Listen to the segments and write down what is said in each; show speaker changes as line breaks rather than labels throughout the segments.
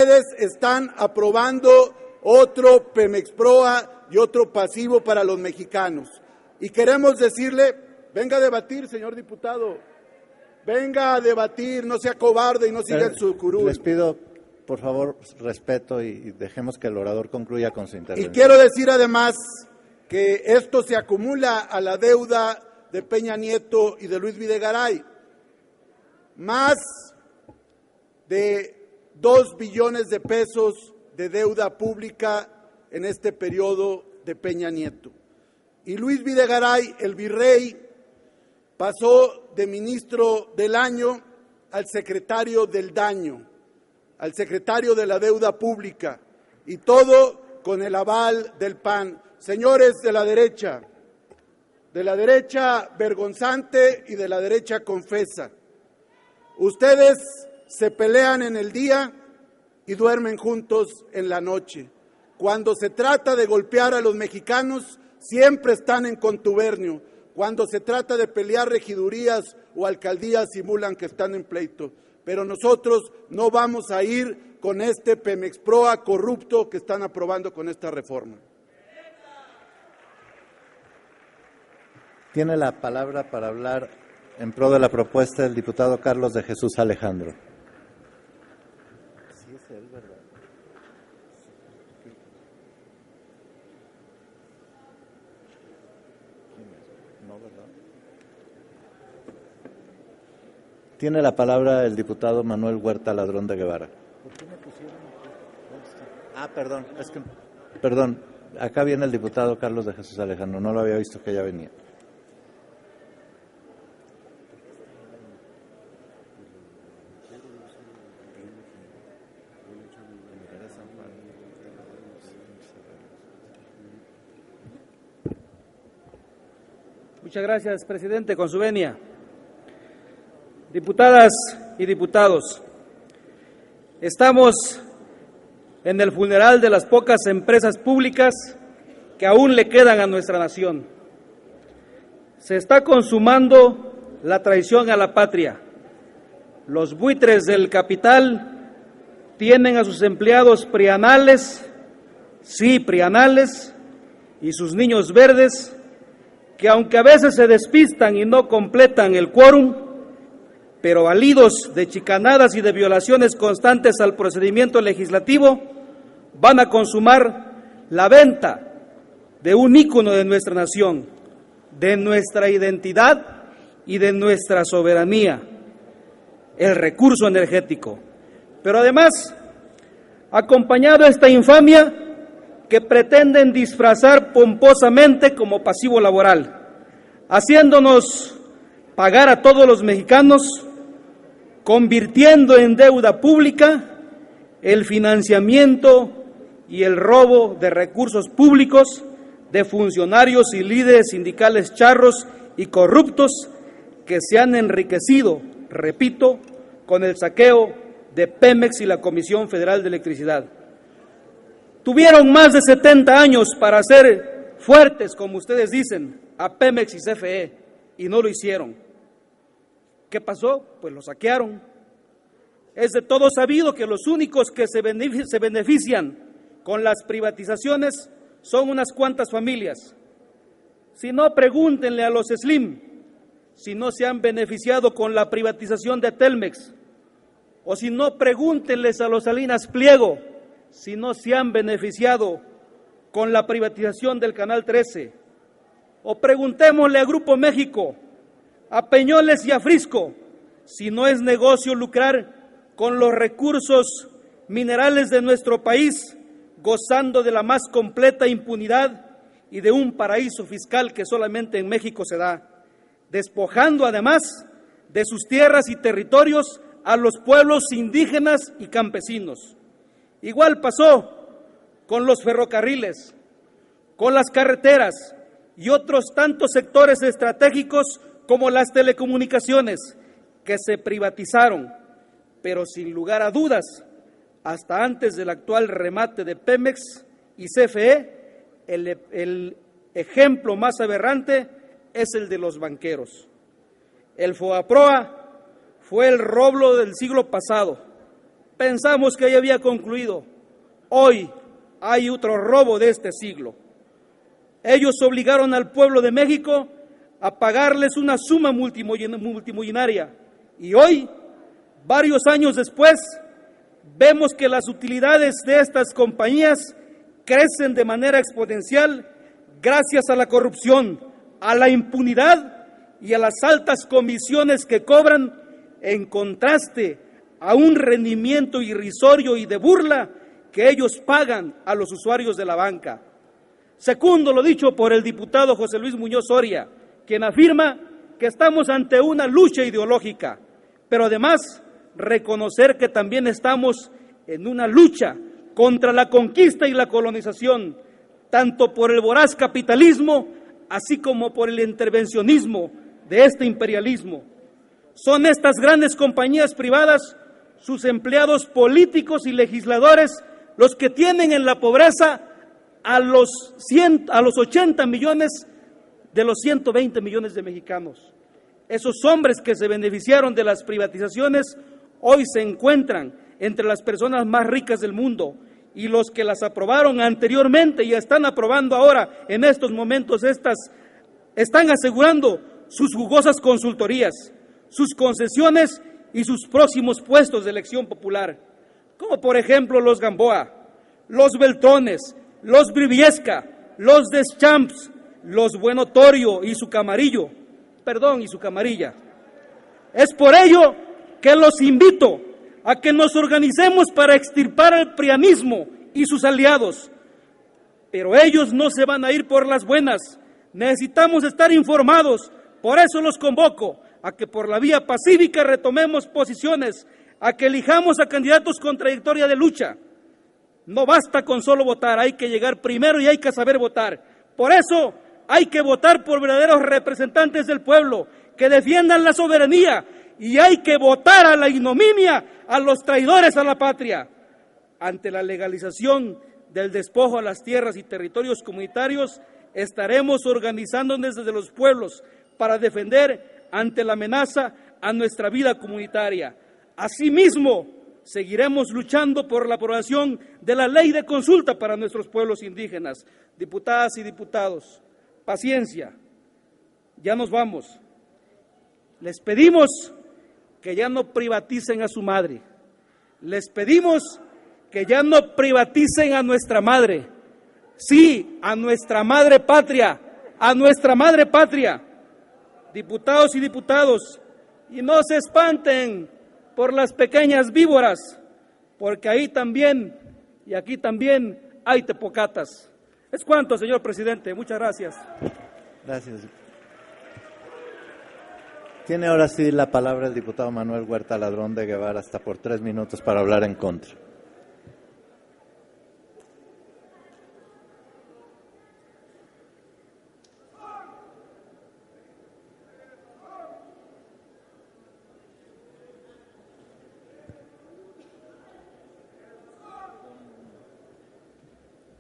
Ustedes están aprobando otro Pemex Proa y otro pasivo para los mexicanos. Y queremos decirle, venga a debatir, señor diputado, venga a debatir, no sea cobarde y no siga en su curul.
Les pido, por favor, respeto y dejemos que el orador concluya con su intervención.
Y quiero decir además que esto se acumula a la deuda de Peña Nieto y de Luis Videgaray. Más de 2 billones de pesos de deuda pública en este periodo de Peña Nieto. Y Luis Videgaray, el virrey, pasó de ministro del año al secretario del daño, al secretario de la deuda pública, y todo con el aval del PAN. Señores de la derecha vergonzante y de la derecha confesa, ustedes se pelean en el día y duermen juntos en la noche. Cuando se trata de golpear a los mexicanos, siempre están en contubernio. Cuando se trata de pelear regidurías o alcaldías, simulan que están en pleito. Pero nosotros no vamos a ir con este Pemex Proa corrupto que están aprobando con esta reforma.
Tiene la palabra para hablar en pro de la propuesta el diputado Carlos de Jesús Alejandro. Sí, es él, ¿verdad? No, ¿verdad? Tiene la palabra el diputado Manuel Huerta Ladrón de Guevara. ¿Por qué me pusieron aquí? Perdón, acá viene el diputado Carlos de Jesús Alejandro, no lo había visto que ya venía.
Muchas gracias, presidente. Con su venia. Diputadas y diputados, estamos en el funeral de las pocas empresas públicas que aún le quedan a nuestra nación. Se está consumando la traición a la patria. Los buitres del capital tienen a sus empleados prianales, sí, prianales, y sus niños verdes, que aunque a veces se despistan y no completan el quórum, pero validos de chicanadas y de violaciones constantes al procedimiento legislativo, van a consumar la venta de un ícono de nuestra nación, de nuestra identidad y de nuestra soberanía, el recurso energético. Pero además, acompañado a esta infamia, que pretenden disfrazar pomposamente como pasivo laboral, haciéndonos pagar a todos los mexicanos, convirtiendo en deuda pública el financiamiento y el robo de recursos públicos de funcionarios y líderes sindicales charros y corruptos que se han enriquecido, repito, con el saqueo de Pemex y la Comisión Federal de Electricidad. Tuvieron más de 70 años para ser fuertes, como ustedes dicen, a Pemex y CFE, y no lo hicieron. ¿Qué pasó? Pues lo saquearon. Es de todo sabido que los únicos que se benefician con las privatizaciones son unas cuantas familias. Si no, pregúntenle a los Slim si no se han beneficiado con la privatización de Telmex, o si no, pregúntenles a los Salinas Pliego si no se han beneficiado con la privatización del Canal 13, o preguntémosle a Grupo México, a Peñoles y a Frisco, si no es negocio lucrar con los recursos minerales de nuestro país, gozando de la más completa impunidad y de un paraíso fiscal que solamente en México se da, despojando además de sus tierras y territorios a los pueblos indígenas y campesinos. Igual pasó con los ferrocarriles, con las carreteras y otros tantos sectores estratégicos como las telecomunicaciones que se privatizaron, pero sin lugar a dudas, hasta antes del actual remate de Pemex y CFE, el ejemplo más aberrante es el de los banqueros. El FOBAPROA fue el robo del siglo pasado. Pensamos que ya había concluido. Hoy hay otro robo de este siglo. Ellos obligaron al pueblo de México a pagarles una suma multimillonaria. Y hoy, varios años después, vemos que las utilidades de estas compañías crecen de manera exponencial gracias a la corrupción, a la impunidad y a las altas comisiones que cobran, en contraste a un rendimiento irrisorio y de burla que ellos pagan a los usuarios de la banca. Segundo lo dicho por el diputado José Luis Muñoz Soria, quien afirma que estamos ante una lucha ideológica, pero además reconocer que también estamos en una lucha contra la conquista y la colonización, tanto por el voraz capitalismo, así como por el intervencionismo de este imperialismo. Son estas grandes compañías privadas, sus empleados políticos y legisladores, los que tienen en la pobreza a los 80 millones de los 120 millones de mexicanos. Esos hombres que se beneficiaron de las privatizaciones hoy se encuentran entre las personas más ricas del mundo, y los que las aprobaron anteriormente y están aprobando ahora en estos momentos están asegurando sus jugosas consultorías, sus concesiones y sus próximos puestos de elección popular, como por ejemplo los Gamboa, los Beltrones, los Briviesca, los Deschamps, los Bueno Torio y su camarilla. Es por ello que los invito a que nos organicemos para extirpar al prianismo y sus aliados. Pero ellos no se van a ir por las buenas. Necesitamos estar informados. Por eso los convoco a que por la vía pacífica retomemos posiciones, a que elijamos a candidatos con trayectoria de lucha. No basta con solo votar, hay que llegar primero y hay que saber votar. Por eso hay que votar por verdaderos representantes del pueblo, que defiendan la soberanía, y hay que votar a la ignominia, a los traidores a la patria. Ante la legalización del despojo a las tierras y territorios comunitarios, estaremos organizándonos desde los pueblos para defender ante la amenaza a nuestra vida comunitaria. Asimismo, seguiremos luchando por la aprobación de la ley de consulta para nuestros pueblos indígenas. Diputadas y diputados, paciencia, ya nos vamos. Les pedimos que ya no privaticen a su madre. Les pedimos que ya no privaticen a nuestra madre. Sí, a nuestra madre patria, a nuestra madre patria. Diputados y diputados, y no se espanten por las pequeñas víboras, porque ahí también y aquí también hay tepocatas. Es cuanto, señor presidente. Muchas gracias.
Gracias. Tiene ahora sí la palabra el diputado Manuel Huerta Ladrón de Guevara, hasta por 3 minutos para hablar en contra.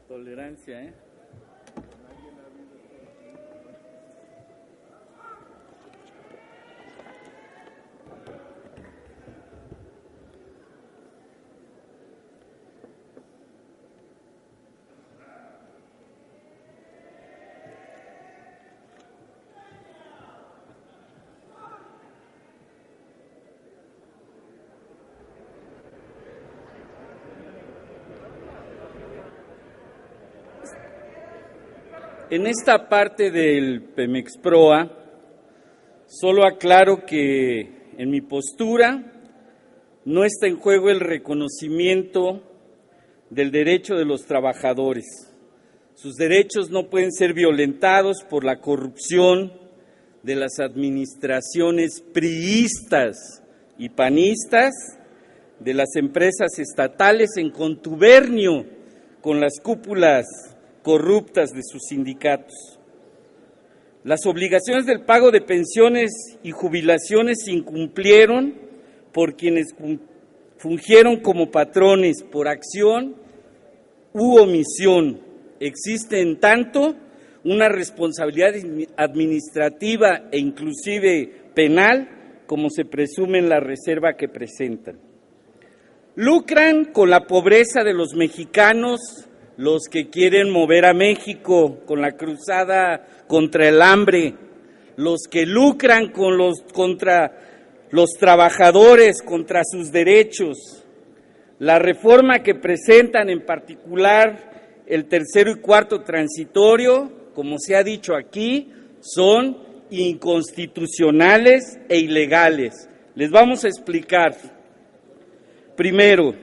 Tolerancia, ¿eh? En esta parte del Pemex-Proa, solo aclaro que en mi postura no está en juego el reconocimiento del derecho de los trabajadores. Sus derechos no pueden ser violentados por la corrupción de las administraciones priistas y panistas, de las empresas estatales en contubernio con las cúpulas corruptas de sus sindicatos. Las obligaciones del pago de pensiones y jubilaciones se incumplieron por quienes fungieron como patrones por acción u omisión. Existe en tanto una responsabilidad administrativa e inclusive penal, como se presume en la reserva que presentan. Lucran con la pobreza de los mexicanos, los que quieren mover a México con la cruzada contra el hambre, los que lucran contra los trabajadores, contra sus derechos. La reforma que presentan, en particular el tercero y cuarto transitorio, como se ha dicho aquí, son inconstitucionales e ilegales. Les vamos a explicar. Primero,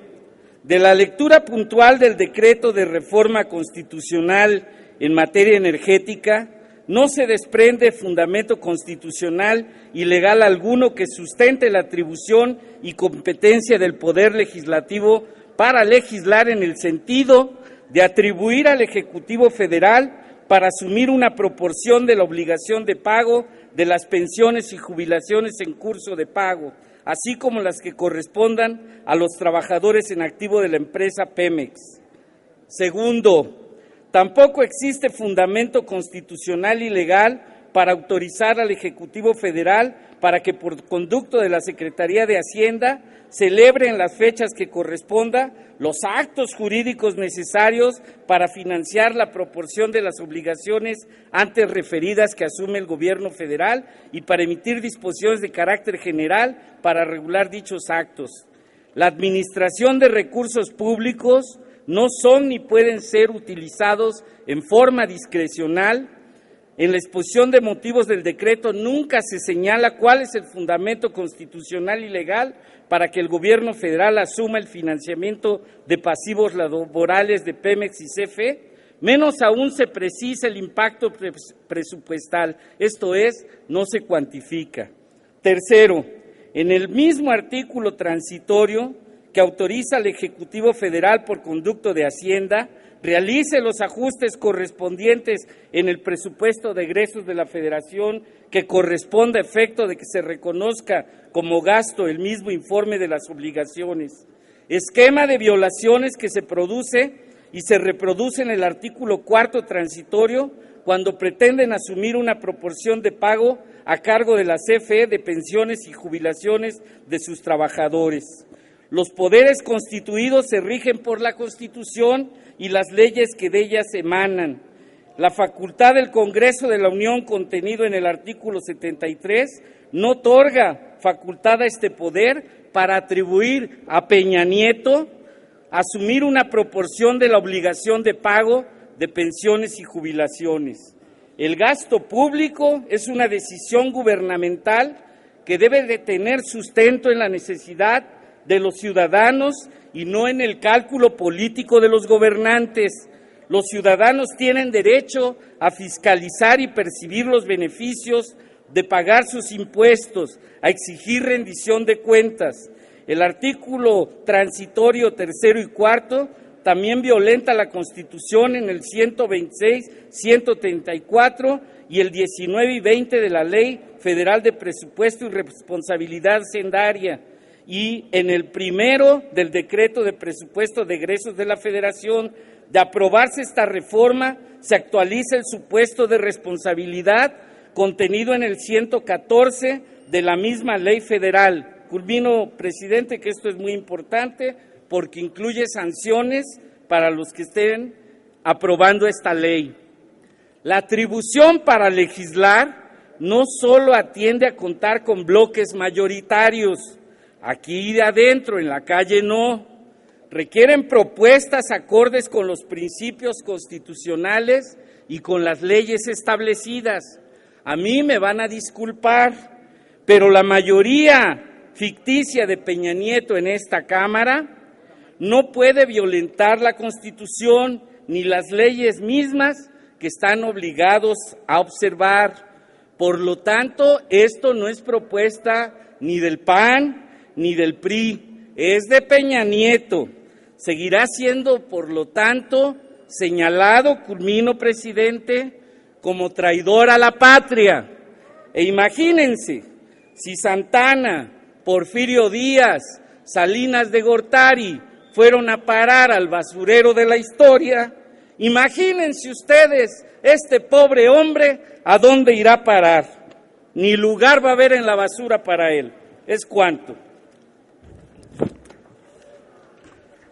de la lectura puntual del decreto de reforma constitucional en materia energética, no se desprende fundamento constitucional y legal alguno que sustente la atribución y competencia del Poder Legislativo para legislar en el sentido de atribuir al Ejecutivo Federal para asumir una proporción de la obligación de pago de las pensiones y jubilaciones en curso de pago, así como las que correspondan a los trabajadores en activo de la empresa Pemex. Segundo, tampoco existe fundamento constitucional y legal para autorizar al Ejecutivo Federal para que por conducto de la Secretaría de Hacienda celebre en las fechas que corresponda los actos jurídicos necesarios para financiar la proporción de las obligaciones antes referidas que asume el Gobierno Federal y para emitir disposiciones de carácter general para regular dichos actos. La administración de recursos públicos no son ni pueden ser utilizados en forma discrecional. En la exposición de motivos del decreto nunca se señala cuál es el fundamento constitucional y legal para que el Gobierno Federal asuma el financiamiento de pasivos laborales de Pemex y CFE, menos aún se precisa el impacto presupuestal, esto es, no se cuantifica. Tercero, en el mismo artículo transitorio que autoriza al Ejecutivo Federal por conducto de Hacienda, realice los ajustes correspondientes en el presupuesto de egresos de la Federación que corresponda a efecto de que se reconozca como gasto el mismo informe de las obligaciones. Esquema de violaciones que se produce y se reproduce en el artículo cuarto transitorio cuando pretenden asumir una proporción de pago a cargo de la CFE de pensiones y jubilaciones de sus trabajadores. Los poderes constituidos se rigen por la Constitución y las leyes que de ellas emanan. La facultad del Congreso de la Unión, contenido en el artículo 73, no otorga facultad a este poder para atribuir a Peña Nieto asumir una proporción de la obligación de pago de pensiones y jubilaciones. El gasto público es una decisión gubernamental que debe de tener sustento en la necesidad de los ciudadanos y no en el cálculo político de los gobernantes. Los ciudadanos tienen derecho a fiscalizar y percibir los beneficios de pagar sus impuestos, a exigir rendición de cuentas. El artículo transitorio tercero y cuarto también violenta la Constitución en el 126, 134 y el 19 y 20 de la Ley Federal de Presupuesto y Responsabilidad Hacendaria, y en el primero del decreto de presupuesto de egresos de la Federación. De aprobarse esta reforma, se actualiza el supuesto de responsabilidad contenido en el 114 de la misma ley federal. Culmino, presidente, que esto es muy importante porque incluye sanciones para los que estén aprobando esta ley. La atribución para legislar no solo atiende a contar con bloques mayoritarios, aquí de adentro, en la calle no. Requieren propuestas acordes con los principios constitucionales y con las leyes establecidas. A mí me van a disculpar, pero la mayoría ficticia de Peña Nieto en esta Cámara no puede violentar la Constitución ni las leyes mismas que están obligados a observar. Por lo tanto, esto no es propuesta ni del PAN ni del PRI, es de Peña Nieto. Seguirá siendo, por lo tanto, señalado, culmino, presidente, como traidor a la patria. E imagínense, si Santana, Porfirio Díaz, Salinas de Gortari fueron a parar al basurero de la historia, imagínense ustedes, este pobre hombre, ¿a dónde irá a parar? Ni lugar va a haber en la basura para él. Es cuanto.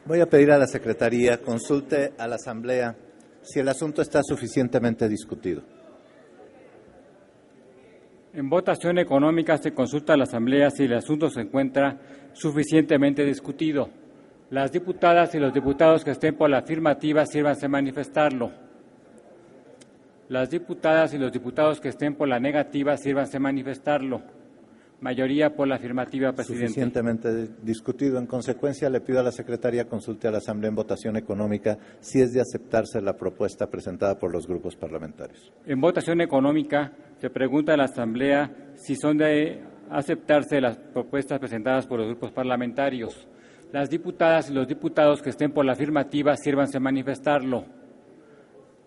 Voy a pedir a la Secretaría consulte a la Asamblea si el asunto está suficientemente discutido.
En votación económica se consulta a la Asamblea si el asunto se encuentra suficientemente discutido. Las diputadas y los diputados que estén por la afirmativa sírvanse a manifestarlo. Las diputadas y los diputados que estén por la negativa sírvanse a manifestarlo. Mayoría por la afirmativa, presidente.
Suficientemente discutido. En consecuencia, le pido a la Secretaría consulte a la Asamblea en votación económica si es de aceptarse la propuesta presentada por los grupos parlamentarios.
En votación económica se pregunta a la Asamblea si son de aceptarse las propuestas presentadas por los grupos parlamentarios. Las diputadas y los diputados que estén por la afirmativa sírvanse a manifestarlo.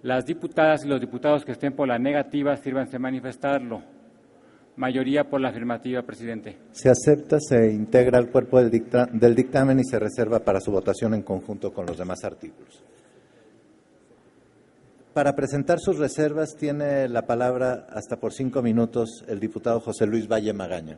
Las diputadas y los diputados que estén por la negativa sírvanse a manifestarlo. Mayoría por la afirmativa, presidente.
Se acepta, se integra al cuerpo del dictamen y se reserva para su votación en conjunto con los demás artículos. Para presentar sus reservas tiene la palabra hasta por 5 minutos el diputado José Luis Valle Magaña.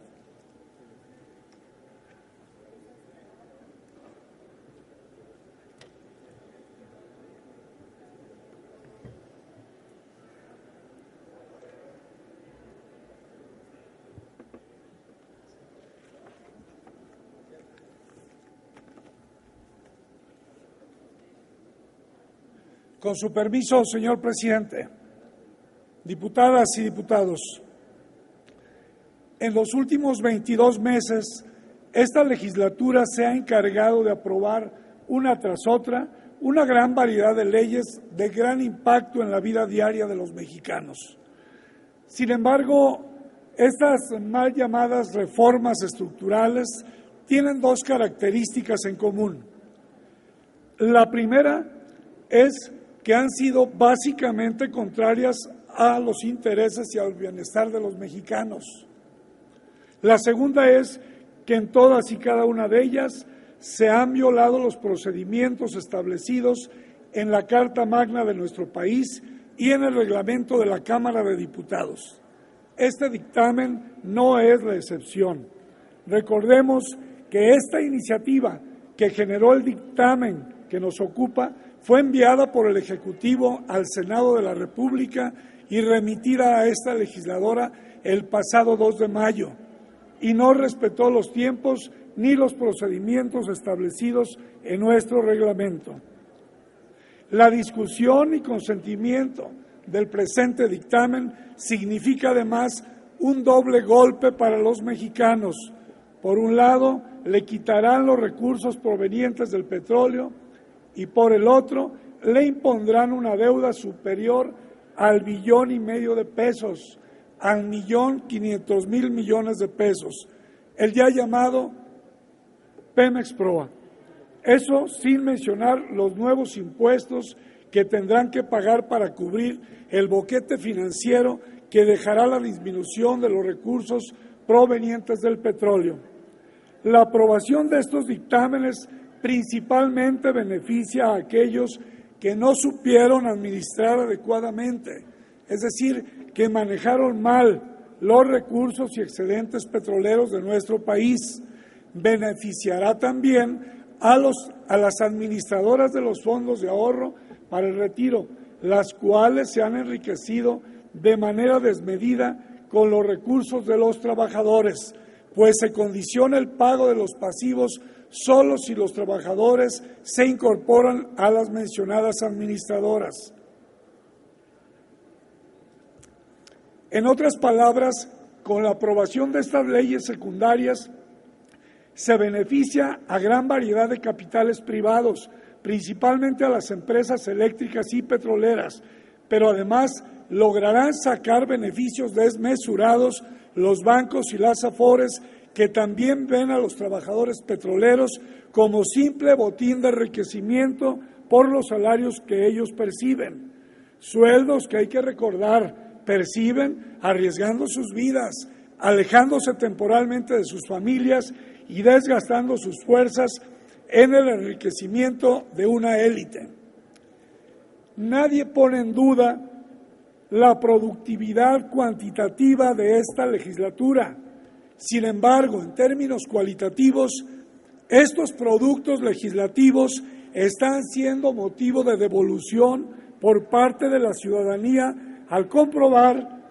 Con su permiso, señor presidente, diputadas y diputados, en los últimos 22 meses, esta legislatura se ha encargado de aprobar una tras otra una gran variedad de leyes de gran impacto en la vida diaria de los mexicanos. Sin embargo, estas mal llamadas reformas estructurales tienen dos características en común. La primera es que han sido básicamente contrarias a los intereses y al bienestar de los mexicanos. La segunda es que en todas y cada una de ellas se han violado los procedimientos establecidos en la Carta Magna de nuestro país y en el reglamento de la Cámara de Diputados. Este dictamen no es la excepción. Recordemos que esta iniciativa que generó el dictamen que nos ocupa fue enviada por el Ejecutivo al Senado de la República y remitida a esta legisladora el pasado 2 de mayo, y no respetó los tiempos ni los procedimientos establecidos en nuestro reglamento. La discusión y consentimiento del presente dictamen significa además un doble golpe para los mexicanos. Por un lado, le quitarán los recursos provenientes del petróleo, y por el otro, le impondrán una deuda superior al 1,5 billones de pesos, al 1,500,000 millones de pesos, el ya llamado Pemex Proa. Eso sin mencionar los nuevos impuestos que tendrán que pagar para cubrir el boquete financiero que dejará la disminución de los recursos provenientes del petróleo. La aprobación de estos dictámenes principalmente beneficia a aquellos que no supieron administrar adecuadamente, es decir, que manejaron mal los recursos y excedentes petroleros de nuestro país. Beneficiará también a las administradoras de los fondos de ahorro para el retiro, las cuales se han enriquecido de manera desmedida con los recursos de los trabajadores, pues se condiciona el pago de los pasivos solo si los trabajadores se incorporan a las mencionadas administradoras. En otras palabras, con la aprobación de estas leyes secundarias, se beneficia a gran variedad de capitales privados, principalmente a las empresas eléctricas y petroleras, pero además lograrán sacar beneficios desmesurados los bancos y las afores, que también ven a los trabajadores petroleros como simple botín de enriquecimiento por los salarios que ellos perciben. Sueldos que hay que recordar, perciben arriesgando sus vidas, alejándose temporalmente de sus familias y desgastando sus fuerzas en el enriquecimiento de una élite. Nadie pone en duda la productividad cuantitativa de esta legislatura. Sin embargo, en términos cualitativos, estos productos legislativos están siendo motivo de devolución por parte de la ciudadanía al comprobar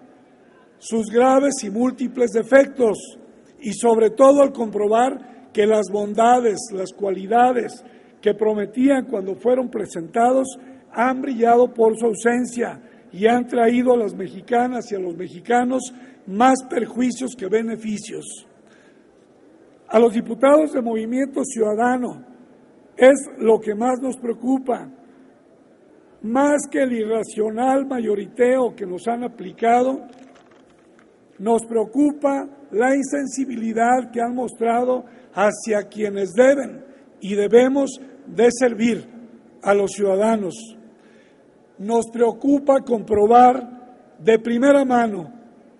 sus graves y múltiples defectos y sobre todo al comprobar que las bondades, las cualidades que prometían cuando fueron presentados han brillado por su ausencia y han traído a las mexicanas y a los mexicanos más perjuicios que beneficios. A los diputados de Movimiento Ciudadano es lo que más nos preocupa, más que el irracional mayoriteo que nos han aplicado. Nos preocupa la insensibilidad que han mostrado hacia quienes deben y debemos de servir a los ciudadanos. Nos preocupa comprobar de primera mano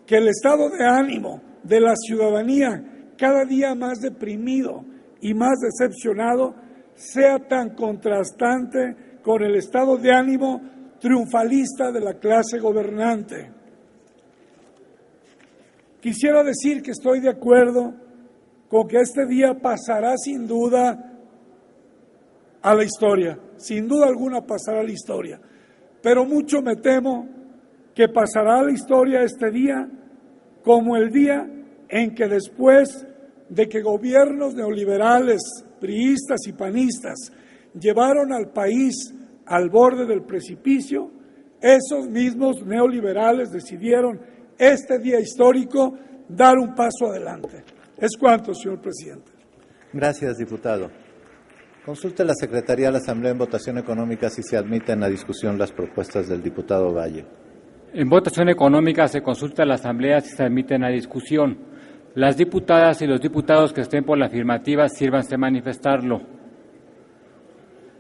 que el estado de ánimo de la ciudadanía, cada día más deprimido y más decepcionado, sea tan contrastante con el estado de ánimo triunfalista de la clase gobernante. Quisiera decir que estoy de acuerdo con que este día pasará sin duda a la historia, sin duda alguna pasará a la historia, pero mucho me temo que pasará a la historia este día como el día en que después de que gobiernos neoliberales, priistas y panistas llevaron al país al borde del precipicio, esos mismos neoliberales decidieron este día histórico dar un paso adelante. Es cuanto, señor presidente.
Gracias, diputado. Consulte la Secretaría de la Asamblea en votación económica si se admiten a discusión las propuestas del diputado Valle.
En votación económica se consulta a la Asamblea si se admiten a discusión. Las diputadas y los diputados que estén por la afirmativa sírvanse manifestarlo.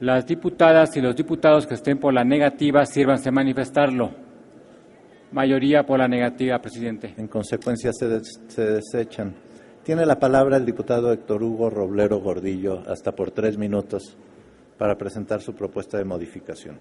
Las diputadas y los diputados que estén por la negativa sírvanse manifestarlo. Mayoría por la negativa, presidente.
En consecuencia se desechan. Tiene la palabra el diputado Héctor Hugo Roblero Gordillo, hasta por 3 minutos, para presentar su propuesta de modificación.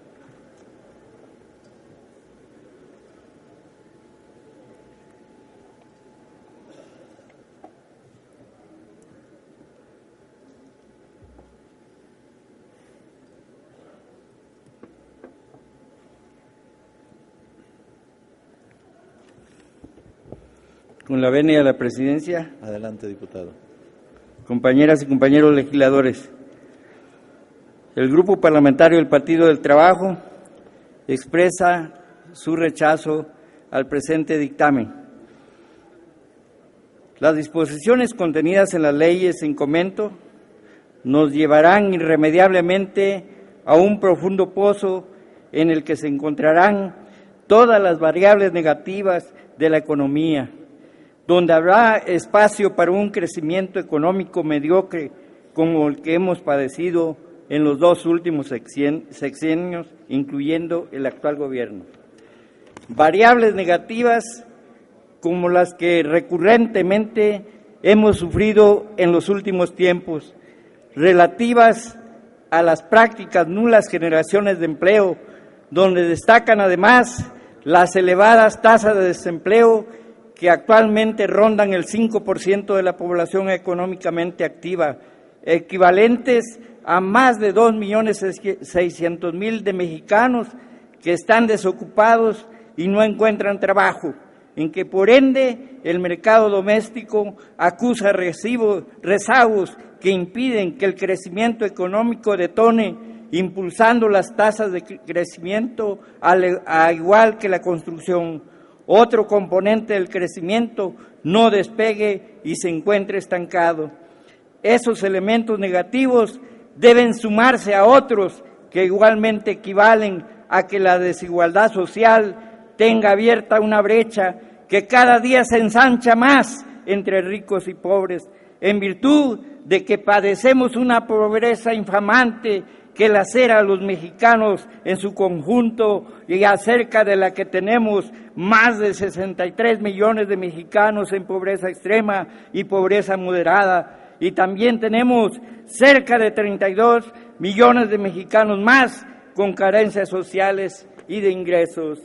Con la venia de la presidencia.
Adelante, diputado.
Compañeras y compañeros legisladores, el Grupo Parlamentario del Partido del Trabajo expresa su rechazo al presente dictamen. Las disposiciones contenidas en las leyes en comento nos llevarán irremediablemente a un profundo pozo en el que se encontrarán todas las variables negativas de la economía, donde habrá espacio para un crecimiento económico mediocre como el que hemos padecido en los 2 últimos sexenios, incluyendo el actual gobierno. Variables negativas como las que recurrentemente hemos sufrido en los últimos tiempos, relativas a las prácticas nulas generaciones de empleo, donde destacan además las elevadas tasas de desempleo que actualmente rondan el 5% de la población económicamente activa, equivalentes a más de 2.600.000 de mexicanos que están desocupados y no encuentran trabajo, en que por ende el mercado doméstico acusa rezagos que impiden que el crecimiento económico detone, impulsando las tasas de crecimiento a igual que la construcción. Otro componente del crecimiento no despegue y se encuentre estancado. Esos elementos negativos deben sumarse a otros que igualmente equivalen a que la desigualdad social tenga abierta una brecha que cada día se ensancha más entre ricos y pobres, en virtud de que padecemos una pobreza infamante que lacera a los mexicanos en su conjunto y acerca de la que tenemos más de 63 millones de mexicanos en pobreza extrema y pobreza moderada, y también tenemos cerca de 32 millones de mexicanos más con carencias sociales y de ingresos.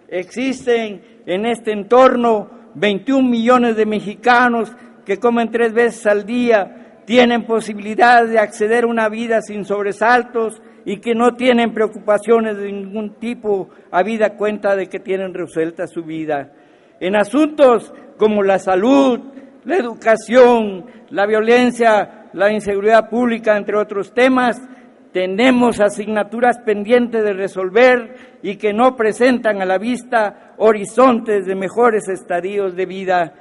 Existen en este entorno 21 millones de mexicanos que comen 3 veces al día, tienen posibilidad de acceder a una vida sin sobresaltos y que no tienen preocupaciones de ningún tipo, habida cuenta de que tienen resuelta su vida. En asuntos como la salud, la educación, la violencia, la inseguridad pública, entre otros temas, tenemos asignaturas pendientes de resolver y que no presentan a la vista horizontes de mejores estadios de vida.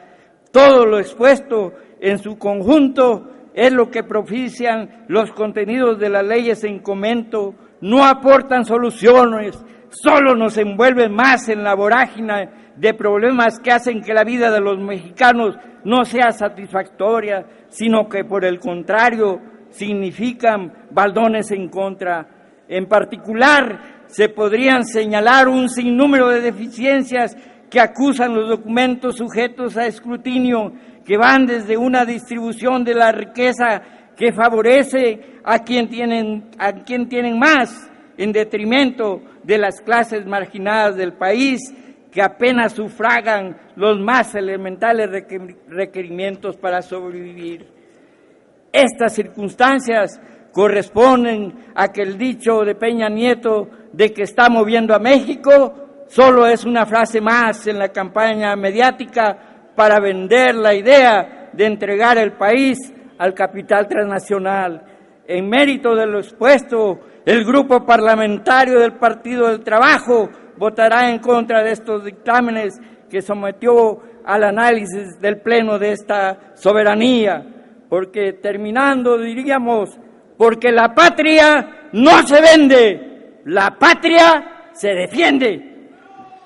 Todo lo expuesto en su conjunto es lo que propician los contenidos de las leyes en comento, no aportan soluciones, solo nos envuelven más en la vorágine de problemas que hacen que la vida de los mexicanos no sea satisfactoria, sino que por el contrario significan baldones en contra. En particular, se podrían señalar un sinnúmero de deficiencias que acusan los documentos sujetos a escrutinio, que van desde una distribución de la riqueza que favorece a quien tienen más, en detrimento de las clases marginadas del país, que apenas sufragan los más elementales requerimientos para sobrevivir. Estas circunstancias corresponden a que el dicho de Peña Nieto de que está moviendo a México solo es una frase más en la campaña mediática para vender la idea de entregar el país al capital transnacional. En mérito de lo expuesto, el grupo parlamentario del Partido del Trabajo votará en contra de estos dictámenes que sometió al análisis del Pleno de esta soberanía, porque terminando diríamos, porque la patria no se vende, la patria se defiende.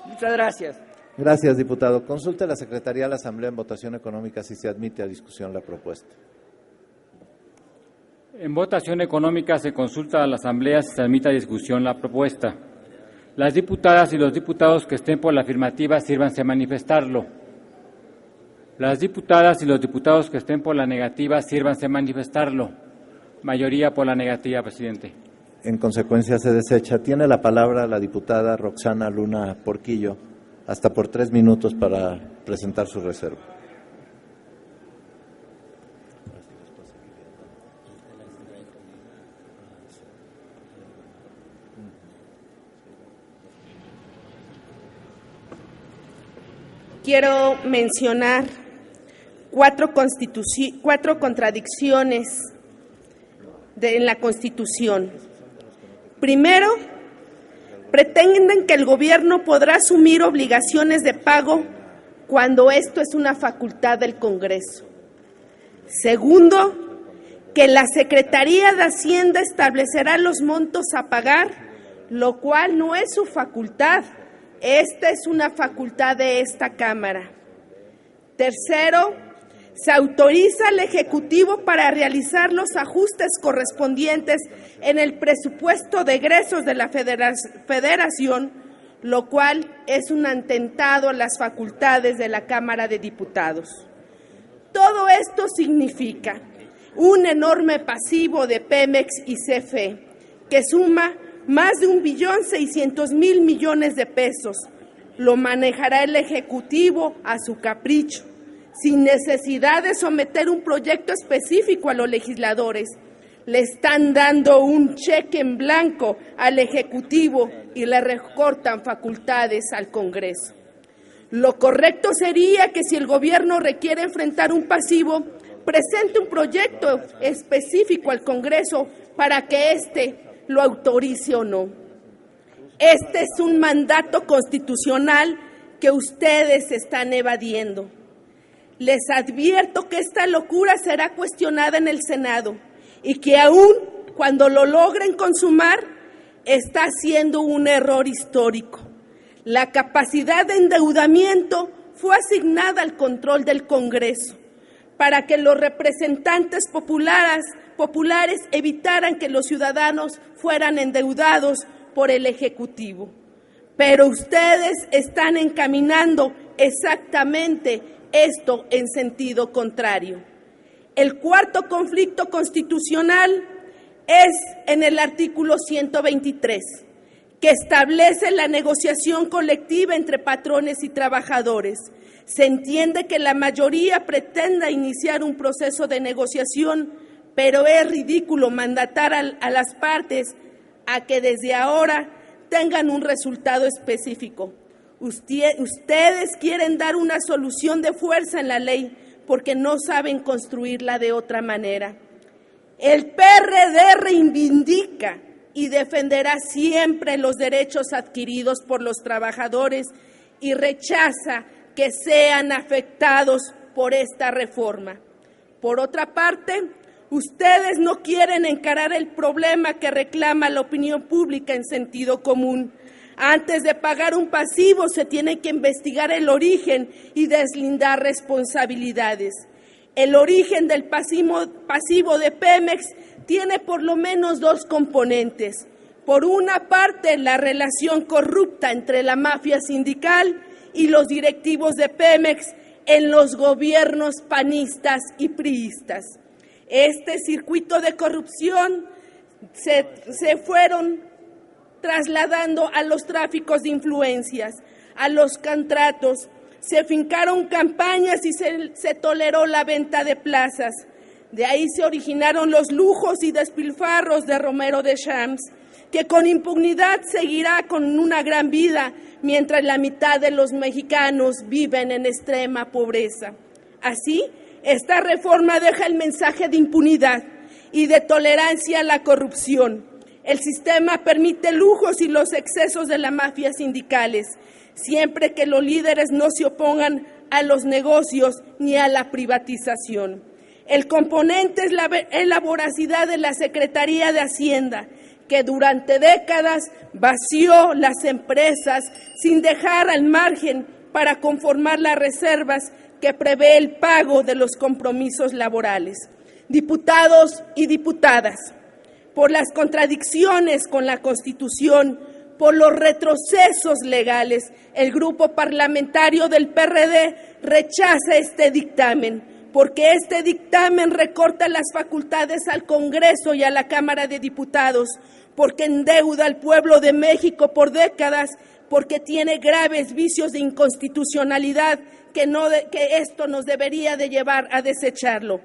Muchas gracias.
Gracias, diputado. Consulte a la Secretaría de la Asamblea en votación económica si se admite a discusión la propuesta.
En votación económica se consulta a la Asamblea si se admite a discusión la propuesta. Las diputadas y los diputados que estén por la afirmativa sírvanse a manifestarlo. Las diputadas y los diputados que estén por la negativa sírvanse a manifestarlo. Mayoría por la negativa, presidente.
En consecuencia se desecha. Tiene la palabra la diputada Roxana Luna Porquillo, hasta por 3 minutos para presentar su reserva.
Quiero mencionar cuatro contradicciones en la Constitución. Primero, pretenden que el gobierno podrá asumir obligaciones de pago cuando esto es una facultad del Congreso. Segundo, que la Secretaría de Hacienda establecerá los montos a pagar, lo cual no es su facultad. Esta es una facultad de esta Cámara. Tercero, se autoriza al Ejecutivo para realizar los ajustes correspondientes en el presupuesto de egresos de la Federación, lo cual es un atentado a las facultades de la Cámara de Diputados. Todo esto significa un enorme pasivo de Pemex y CFE, que suma más de 1.600.000 millones de pesos. Lo manejará el Ejecutivo a su capricho, sin necesidad de someter un proyecto específico a los legisladores. Le están dando un cheque en blanco al Ejecutivo y le recortan facultades al Congreso. Lo correcto sería que si el gobierno requiere enfrentar un pasivo, presente un proyecto específico al Congreso para que éste lo autorice o no. Este es un mandato constitucional que ustedes están evadiendo. Les advierto que esta locura será cuestionada en el Senado y que aún cuando lo logren consumar, está siendo un error histórico. La capacidad de endeudamiento fue asignada al control del Congreso para que los representantes populares evitaran que los ciudadanos fueran endeudados por el Ejecutivo. Pero ustedes están encaminando exactamente esto en sentido contrario. El cuarto conflicto constitucional es en el artículo 123, que establece la negociación colectiva entre patrones y trabajadores. Se entiende que la mayoría pretenda iniciar un proceso de negociación, pero es ridículo mandatar a las partes a que desde ahora tengan un resultado específico. Ustedes quieren dar una solución de fuerza en la ley porque no saben construirla de otra manera. El PRD reivindica y defenderá siempre los derechos adquiridos por los trabajadores y rechaza que sean afectados por esta reforma. Por otra parte, ustedes no quieren encarar el problema que reclama la opinión pública en sentido común. Antes de pagar un pasivo se tiene que investigar el origen y deslindar responsabilidades. El origen del pasivo de Pemex tiene por lo menos dos componentes. Por una parte, la relación corrupta entre la mafia sindical y los directivos de Pemex en los gobiernos panistas y priistas. Este circuito de corrupción se fueron trasladando a los tráficos de influencias, a los contratos, se fincaron campañas y se toleró la venta de plazas. De ahí se originaron los lujos y despilfarros de Romero de Champs, que con impunidad seguirá con una gran vida, mientras la mitad de los mexicanos viven en extrema pobreza. Así, esta reforma deja el mensaje de impunidad y de tolerancia a la corrupción. El sistema permite lujos y los excesos de las mafias sindicales, siempre que los líderes no se opongan a los negocios ni a la privatización. El componente es la voracidad de la Secretaría de Hacienda, que durante décadas vació las empresas sin dejar al margen para conformar las reservas que prevé el pago de los compromisos laborales. Diputados y diputadas, por las contradicciones con la Constitución, por los retrocesos legales, el grupo parlamentario del PRD rechaza este dictamen, porque este dictamen recorta las facultades al Congreso y a la Cámara de Diputados, porque endeuda al pueblo de México por décadas, porque tiene graves vicios de inconstitucionalidad que esto nos debería de llevar a desecharlo.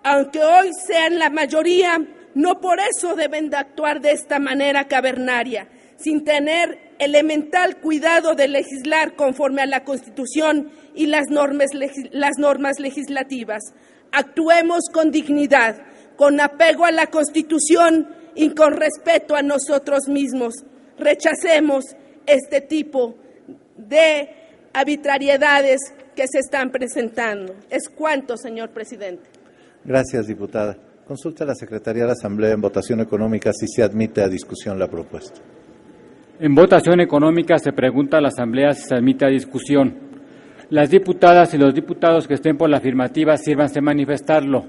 Aunque hoy sean la mayoría, no por eso deben de actuar de esta manera cavernaria, sin tener elemental cuidado de legislar conforme a la Constitución y las normas legislativas. Actuemos con dignidad, con apego a la Constitución y con respeto a nosotros mismos. Rechacemos este tipo de arbitrariedades que se están presentando. Es cuanto, señor presidente.
Gracias, diputada. Consulta a la Secretaría de la Asamblea en votación económica si se admite a discusión la propuesta.
En votación económica se pregunta a la Asamblea si se admite a discusión. Las diputadas y los diputados que estén por la afirmativa, sírvanse manifestarlo.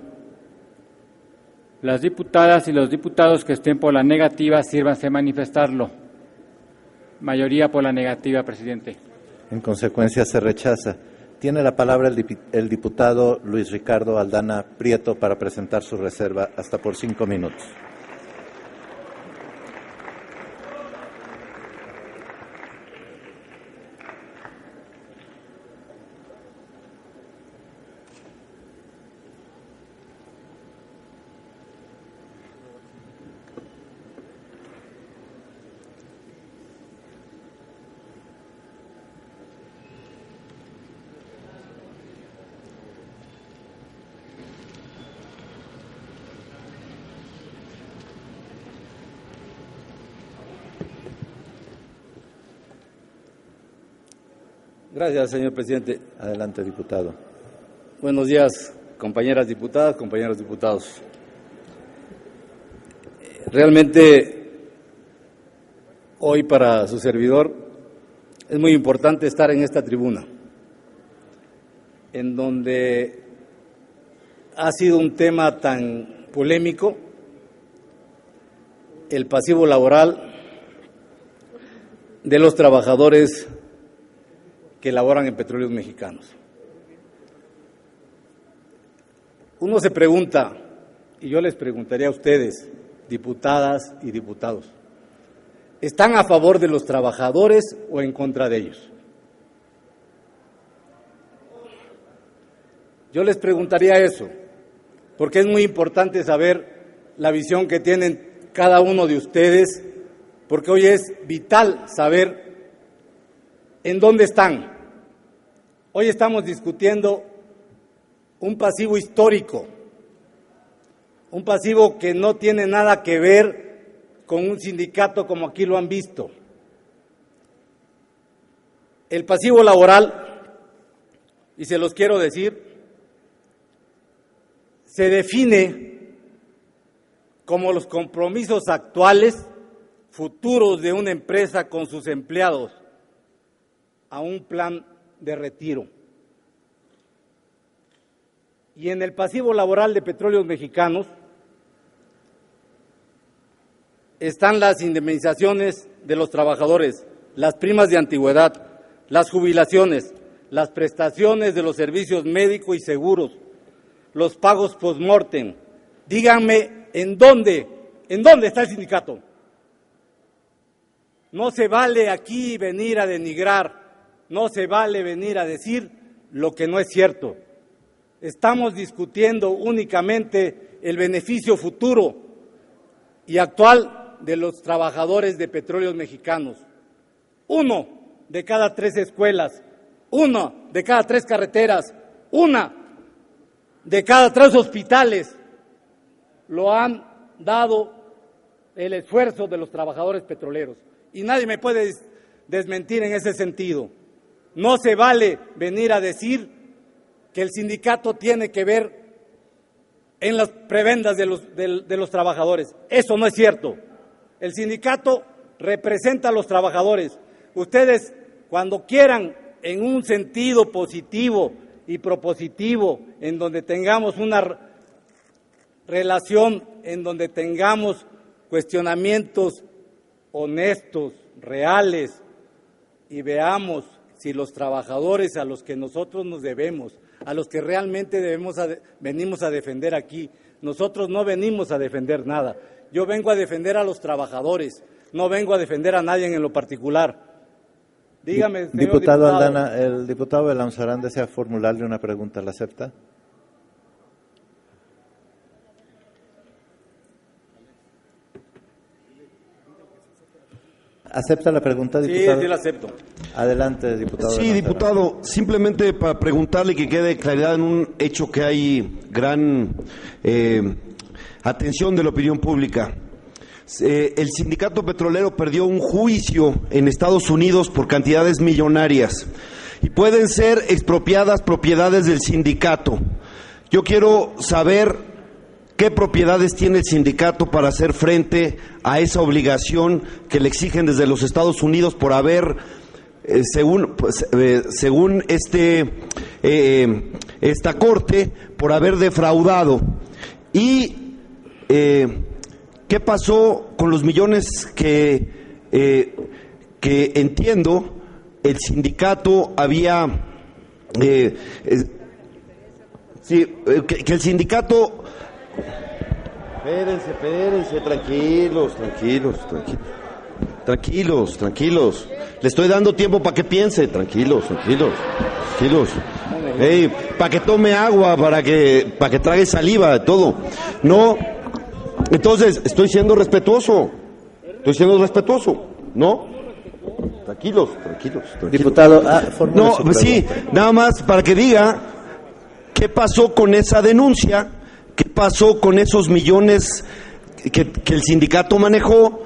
Las diputadas y los diputados que estén por la negativa, sírvanse manifestarlo. Mayoría por la negativa, presidente.
En consecuencia, se rechaza. Tiene la palabra el diputado Luis Ricardo Aldana Prieto para presentar su reserva hasta por 5 minutos.
Gracias, señor presidente.
Adelante, diputado.
Buenos días, compañeras diputadas, compañeros diputados. Realmente, hoy para su servidor es muy importante estar en esta tribuna, en donde ha sido un tema tan polémico, el pasivo laboral de los trabajadores que laboran en Petróleos Mexicanos. Uno se pregunta, y yo les preguntaría a ustedes, diputadas y diputados, ¿están a favor de los trabajadores o en contra de ellos? Yo les preguntaría eso, porque es muy importante saber la visión que tienen cada uno de ustedes porque hoy es vital saber en dónde están. Hoy estamos discutiendo un pasivo histórico, un pasivo que no tiene nada que ver con un sindicato como aquí lo han visto. El pasivo laboral, y se los quiero decir, se define como los compromisos actuales, futuros de una empresa con sus empleados a un plan de retiro. Y en el pasivo laboral de Petróleos Mexicanos están las indemnizaciones de los trabajadores, las primas de antigüedad, las jubilaciones, las prestaciones de los servicios médicos y seguros, los pagos post-mortem. Díganme, ¿en dónde está el sindicato? No se vale aquí venir a denigrar, no se vale venir a decir lo que no es cierto. Estamos discutiendo únicamente el beneficio futuro y actual de los trabajadores de Petróleos Mexicanos. 1 de cada 3 escuelas, 1 de cada 3 carreteras, 1 de cada 3 hospitales lo han dado el esfuerzo de los trabajadores petroleros. Y nadie me puede desmentir en ese sentido. No se vale venir a decir que el sindicato tiene que ver en las prebendas de los trabajadores. Eso no es cierto. El sindicato representa a los trabajadores. Ustedes, cuando quieran, en un sentido positivo y propositivo, en donde tengamos una relación, en donde tengamos cuestionamientos honestos, reales, y veamos si los trabajadores a los que nosotros nos debemos, a los que realmente venimos a defender aquí, nosotros no venimos a defender nada. Yo vengo a defender a los trabajadores, no vengo a defender a nadie en lo particular. Dígame, señor
diputado Aldana, el diputado Belanzarán desea formularle una pregunta, ¿la acepta? ¿Acepta la pregunta, diputado?
Sí, la acepto.
Adelante, diputado.
Sí, diputado, simplemente para preguntarle que quede claridad en un hecho que hay gran atención de la opinión pública. El sindicato petrolero perdió un juicio en Estados Unidos por cantidades millonarias y pueden ser expropiadas propiedades del sindicato. Yo quiero saber qué propiedades tiene el sindicato para hacer frente a esa obligación que le exigen desde los Estados Unidos por haber, según esta corte, por haber defraudado. Y ¿qué pasó con los millones que entiendo el sindicato había que el sindicato... Espérense, tranquilos. Le estoy dando tiempo para que piense, tranquilos. Para que tome agua, para que trague saliva, todo. No, entonces estoy siendo respetuoso, ¿no? Tranquilos.
Diputado,
no, sí, nada más para que diga qué pasó con esa denuncia. ¿Qué pasó con esos millones que el sindicato manejó?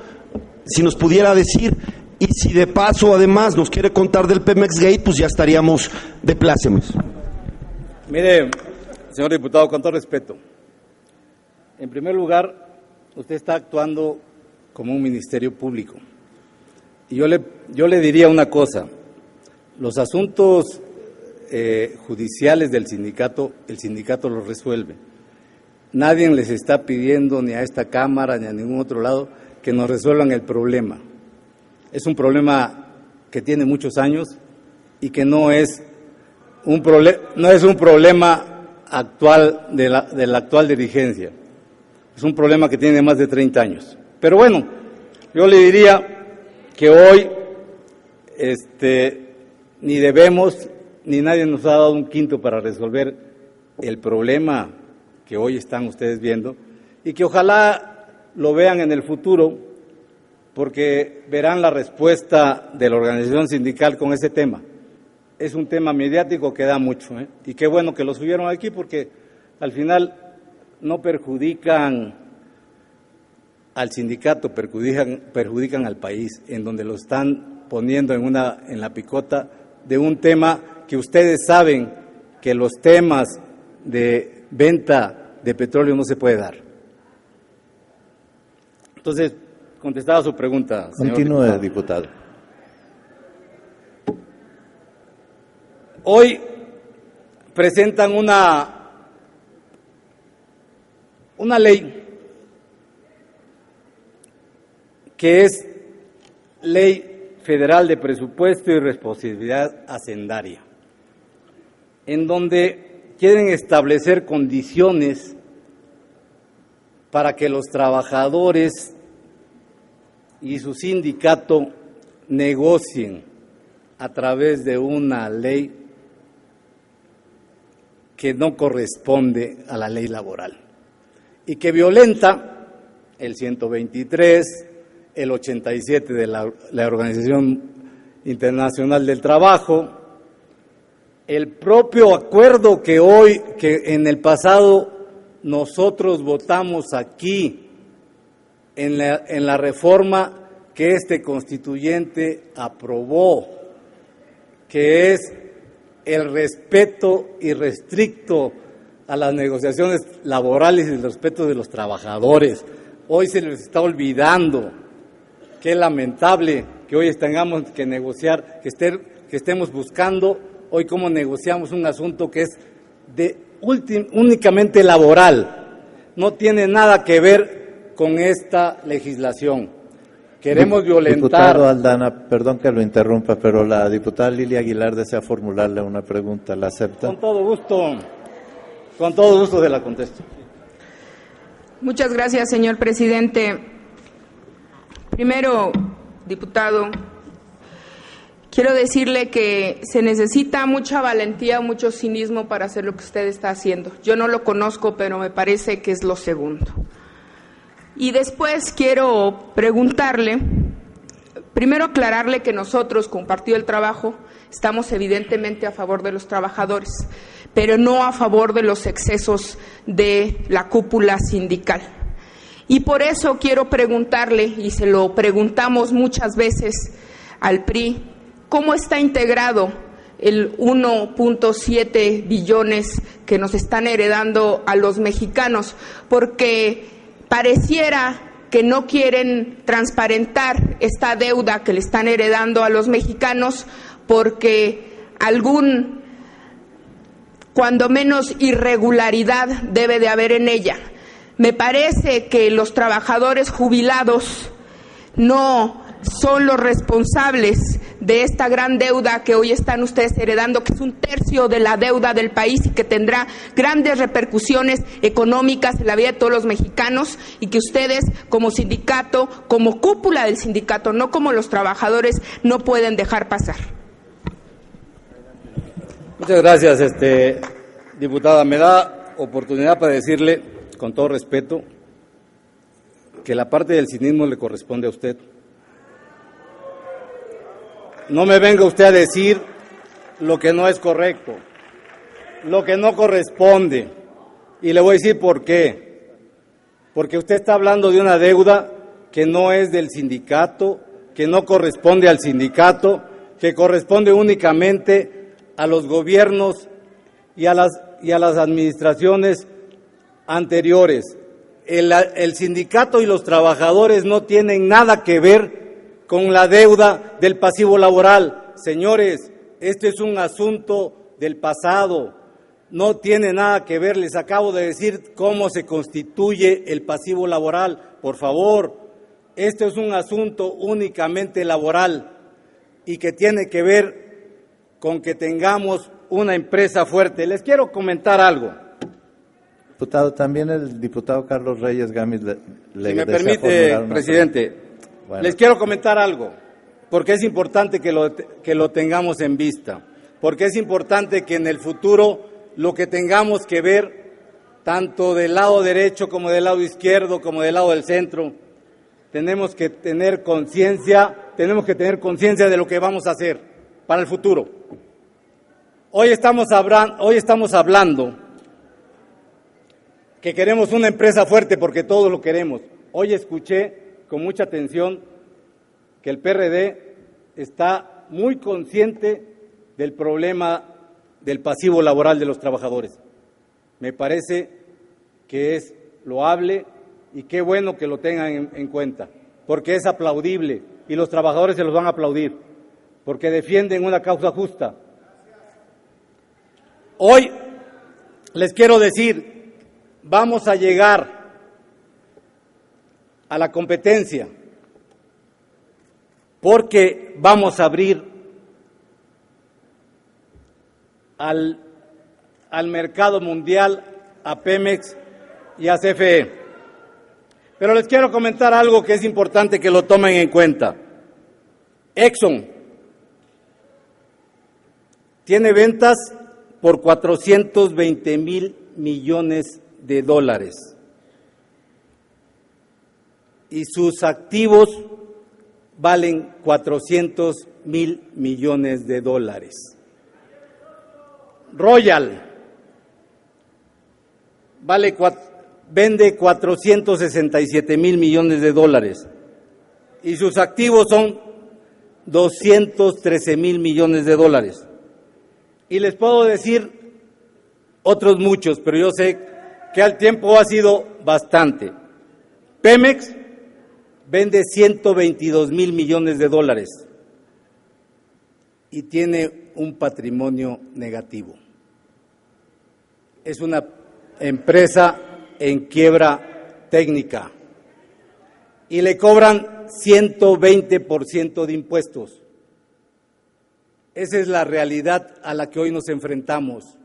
Si nos pudiera decir, y si de paso además nos quiere contar del Pemex Gate, pues ya estaríamos de plácemes.
Mire, señor diputado, con todo respeto, en primer lugar, usted está actuando como un ministerio público. Y yo le diría una cosa, los asuntos judiciales del sindicato, el sindicato los resuelve. Nadie les está pidiendo ni a esta Cámara ni a ningún otro lado que nos resuelvan el problema. Es un problema que tiene muchos años y que no es un problema actual de la actual dirigencia. Es un problema que tiene más de 30 años. Pero bueno, yo le diría que hoy ni debemos ni nadie nos ha dado un quinto para resolver el problema que hoy están ustedes viendo, y que ojalá lo vean en el futuro porque verán la respuesta de la organización sindical con ese tema. Es un tema mediático que da mucho, y qué bueno que lo subieron aquí porque al final no perjudican al sindicato, perjudican al país, en donde lo están poniendo en la picota de un tema que ustedes saben que los temas de venta de petróleo no se puede dar. Entonces, contestaba su pregunta, señor
Continúe, diputado.
Hoy presentan una ley que es Ley Federal de Presupuesto y Responsabilidad Hacendaria, en donde quieren establecer condiciones para que los trabajadores y su sindicato negocien a través de una ley que no corresponde a la ley laboral y que violenta el 123, el 87 de la Organización Internacional del Trabajo, el propio acuerdo que en el pasado nosotros votamos aquí en la reforma que este constituyente aprobó, que es el respeto irrestricto a las negociaciones laborales y el respeto de los trabajadores. Hoy se les está olvidando. Qué lamentable que hoy tengamos que negociar, que estemos buscando hoy cómo negociamos un asunto que es únicamente laboral. No tiene nada que ver con esta legislación. Queremos violentar.
Diputado Aldana, perdón que lo interrumpa, pero la diputada Lilia Aguilar desea formularle una pregunta. ¿La acepta?
Con todo gusto se la contesto.
Muchas gracias, señor presidente. Primero, diputado, quiero decirle que se necesita mucha valentía, mucho cinismo para hacer lo que usted está haciendo. Yo no lo conozco, pero me parece que es lo segundo. Y después quiero preguntarle, primero aclararle que nosotros, como Partido del Trabajo, estamos evidentemente a favor de los trabajadores, pero no a favor de los excesos de la cúpula sindical. Y por eso quiero preguntarle, y se lo preguntamos muchas veces al PRI, ¿cómo está integrado el 1.7 billones que nos están heredando a los mexicanos? Porque pareciera que no quieren transparentar esta deuda que le están heredando a los mexicanos porque cuando menos irregularidad debe de haber en ella. Me parece que los trabajadores jubilados no son los responsables de esta gran deuda que hoy están ustedes heredando, que es 1/3 de la deuda del país y que tendrá grandes repercusiones económicas en la vida de todos los mexicanos, y que ustedes como sindicato, como cúpula del sindicato, no como los trabajadores, no pueden dejar pasar.
Muchas gracias, diputada. Me da oportunidad para decirle, con todo respeto, que la parte del cinismo le corresponde a usted. No me venga usted a decir lo que no es correcto, lo que no corresponde. Y le voy a decir por qué. Porque usted está hablando de una deuda que no es del sindicato, que no corresponde al sindicato, que corresponde únicamente a los gobiernos y a las administraciones anteriores. El sindicato y los trabajadores no tienen nada que ver con la deuda del pasivo laboral. Señores, este es un asunto del pasado, no tiene nada que ver. Les acabo de decir cómo se constituye el pasivo laboral. Por favor, este es un asunto únicamente laboral y que tiene que ver con que tengamos una empresa fuerte. Les quiero comentar algo.
Diputado, también el diputado Carlos Reyes Gámez le
si me permite, presidente. Bueno. Les quiero comentar algo, porque es importante que lo tengamos en vista, porque es importante que en el futuro lo que tengamos que ver, tanto del lado derecho como del lado izquierdo, como del lado del centro, tenemos que tener conciencia de lo que vamos a hacer para el futuro. Hoy estamos hablando que queremos una empresa fuerte porque todos lo queremos. Hoy escuché con mucha atención que el PRD está muy consciente del problema del pasivo laboral de los trabajadores. Me parece que es loable y qué bueno que lo tengan en cuenta, porque es aplaudible y los trabajadores se los van a aplaudir, porque defienden una causa justa. Hoy les quiero decir, vamos a llegar a la competencia, porque vamos a abrir al mercado mundial a Pemex y a CFE. Pero les quiero comentar algo que es importante que lo tomen en cuenta. Exxon tiene ventas por 420,000 millones de dólares y sus activos valen 400,000 millones de dólares. Royal vende 467,000 millones de dólares y sus activos son 213,000 millones de dólares. Y les puedo decir otros muchos, pero yo sé que al tiempo ha sido bastante. Pemex vende 122,000 millones de dólares y tiene un patrimonio negativo. Es una empresa en quiebra técnica y le cobran 120% de impuestos. Esa es la realidad a la que hoy nos enfrentamos.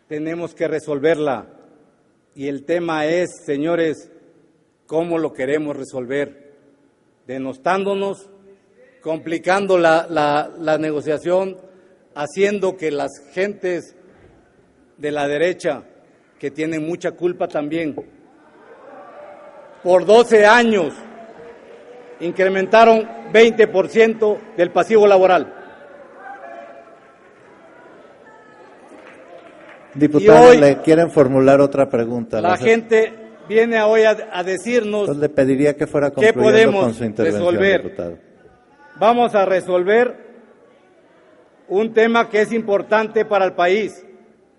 Tenemos que resolverla y el tema es, señores, ¿cómo lo queremos resolver? Denostándonos, complicando la negociación, haciendo que las gentes de la derecha, que tienen mucha culpa también, por 12 años incrementaron 20% del pasivo laboral.
Diputado, le quieren formular otra pregunta.
La gente viene hoy a decirnos.
Entonces le pediría que fuera concluyendo con su intervención,
resolver.
diputado.
Vamos a resolver un tema que es importante para el país.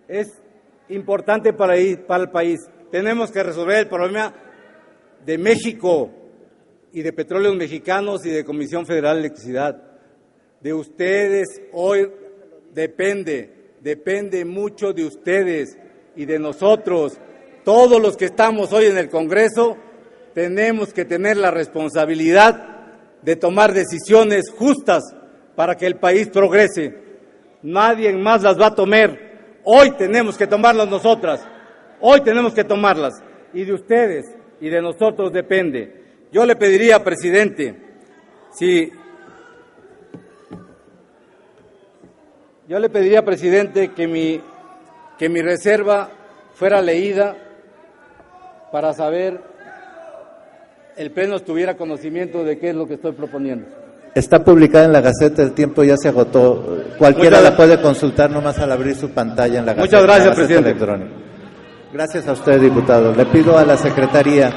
Es importante para el país. Tenemos que resolver el problema de México y de Petróleos Mexicanos y de Comisión Federal de Electricidad. De ustedes hoy depende mucho de ustedes y de nosotros. Todos los que estamos hoy en el Congreso tenemos que tener la responsabilidad de tomar decisiones justas para que el país progrese. Nadie más las va a tomar. Hoy tenemos que tomarlas nosotras. Hoy tenemos que tomarlas. Y de ustedes y de nosotros depende. Yo le pediría, presidente, que mi reserva fuera leída para saber, el Pleno tuviera conocimiento de qué es lo que estoy proponiendo.
Está publicada en la Gaceta, el tiempo ya se agotó. Cualquiera la puede consultar nomás al abrir su pantalla en la Gaceta.
Muchas gracias, presidente.
Electrónica. Gracias a usted, diputado. Le pido a la Secretaría,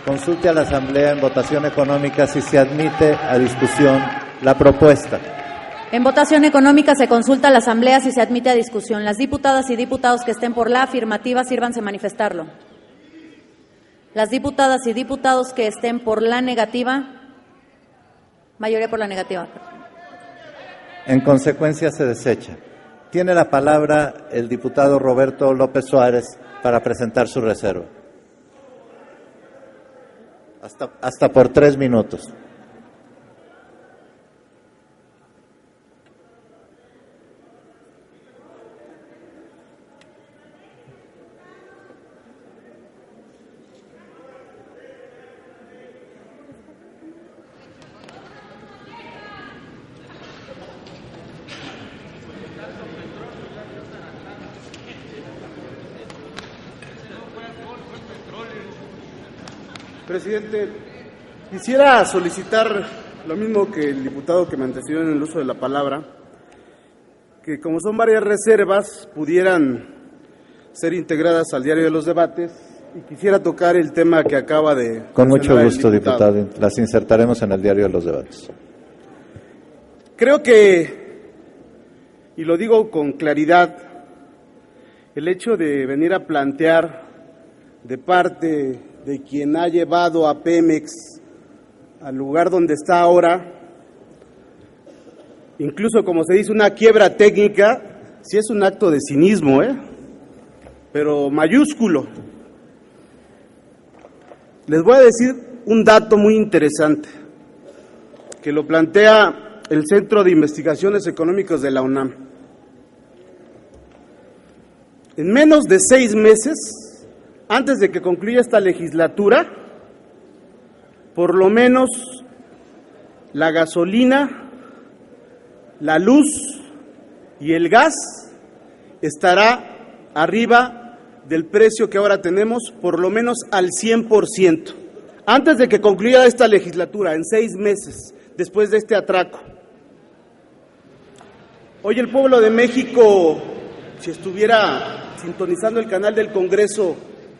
consulte a la Asamblea en votación económica si se admite a discusión la propuesta.
En votación económica se consulta a la Asamblea si se admite a discusión. Las diputadas y diputados que estén por la afirmativa, sírvanse manifestarlo. Las diputadas y diputados que estén por la negativa, mayoría por la negativa.
En consecuencia, se desecha. Tiene la palabra el diputado Roberto López Suárez para presentar su reserva. Hasta por 3 minutos.
Quisiera solicitar lo mismo que el diputado que me antecedió en el uso de la palabra, que como son varias reservas, pudieran ser integradas al diario de los debates, y quisiera tocar el tema que acaba de...
Con mucho gusto, diputado. Las insertaremos en el diario de los debates.
Creo que, y lo digo con claridad, el hecho de venir a plantear de parte de quien ha llevado a Pemex al lugar donde está ahora, incluso como se dice, una quiebra técnica, sí es un acto de cinismo, pero mayúsculo. Les voy a decir un dato muy interesante, que lo plantea el Centro de Investigaciones Económicas de la UNAM. En menos de 6 meses, antes de que concluya esta legislatura, por lo menos la gasolina, la luz y el gas estará arriba del precio que ahora tenemos, por lo menos al 100%. Antes de que concluya esta legislatura, en 6 meses, después de este atraco. Hoy el pueblo de México, si estuviera sintonizando el canal del Congreso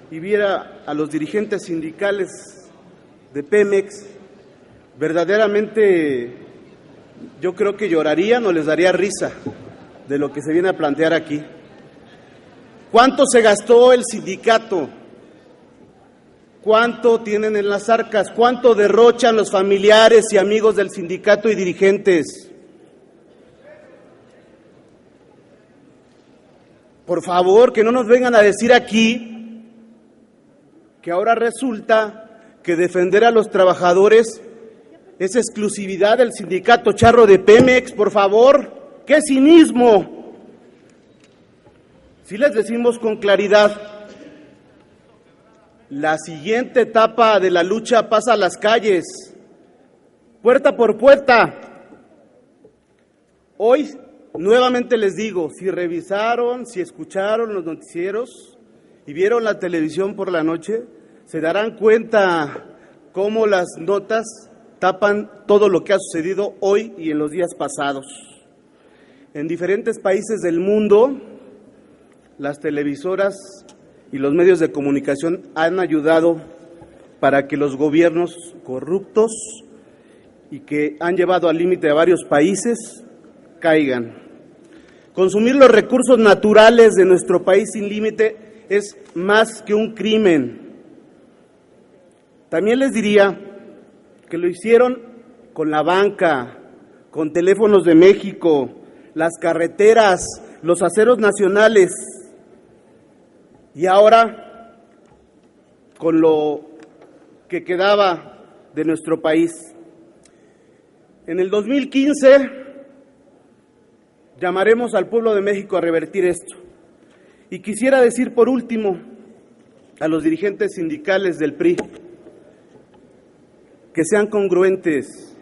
y viera a los dirigentes sindicales de Pemex, verdaderamente yo creo que llorarían o les daría risa de lo que se viene a plantear aquí. ¿Cuánto se gastó el sindicato? ¿Cuánto tienen en las arcas? ¿Cuánto derrochan los familiares y amigos del sindicato y dirigentes? Por favor, que no nos vengan a decir aquí que ahora resulta que defender a los trabajadores es exclusividad del sindicato charro de Pemex. Por favor, ¡qué cinismo! Si les decimos con claridad, la siguiente etapa de la lucha pasa a las calles, puerta por puerta. Hoy, nuevamente les digo, si revisaron, si escucharon los noticieros y vieron la televisión por la noche, se darán cuenta cómo las notas tapan todo lo que ha sucedido hoy y en los días pasados. En diferentes países del mundo, las televisoras y los medios de comunicación han ayudado para que los gobiernos corruptos y que han llevado al límite a varios países caigan. Consumir los recursos naturales de nuestro país sin límite es más que un crimen. También les diría que lo hicieron con la banca, con Teléfonos de México, las carreteras, los aceros nacionales y ahora con lo que quedaba de nuestro país. En el 2015 llamaremos al pueblo de México a revertir esto. Y quisiera decir por último a los dirigentes sindicales del PRI que sean congruentes,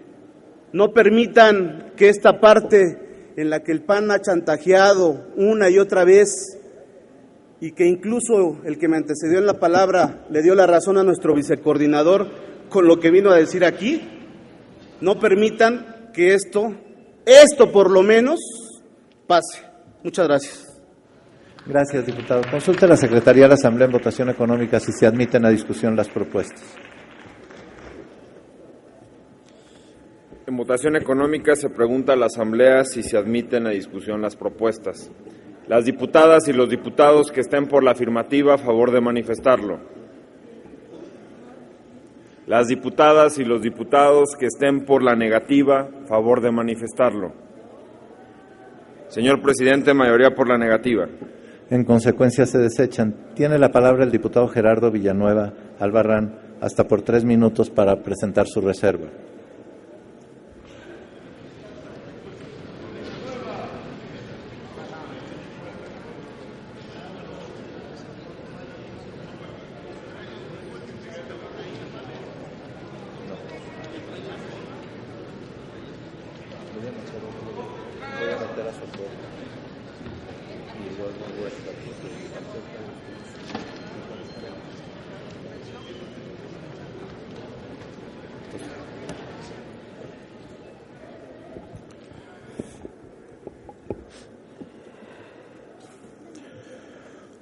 no permitan que esta parte en la que el PAN ha chantajeado una y otra vez y que incluso el que me antecedió en la palabra le dio la razón a nuestro vicecoordinador con lo que vino a decir aquí, no permitan que esto por lo menos pase. Muchas gracias.
Gracias, diputado. Consulta a la Secretaría de la Asamblea en votación económica si se admiten a discusión las propuestas.
En votación económica se pregunta a la Asamblea si se admiten a discusión las propuestas. Las diputadas y los diputados que estén por la afirmativa, a favor de manifestarlo. Las diputadas y los diputados que estén por la negativa, a favor de manifestarlo. Señor presidente, mayoría por la negativa.
En consecuencia se desechan. Tiene la palabra el diputado Gerardo Villanueva Albarrán, hasta por 3 minutos para presentar su reserva.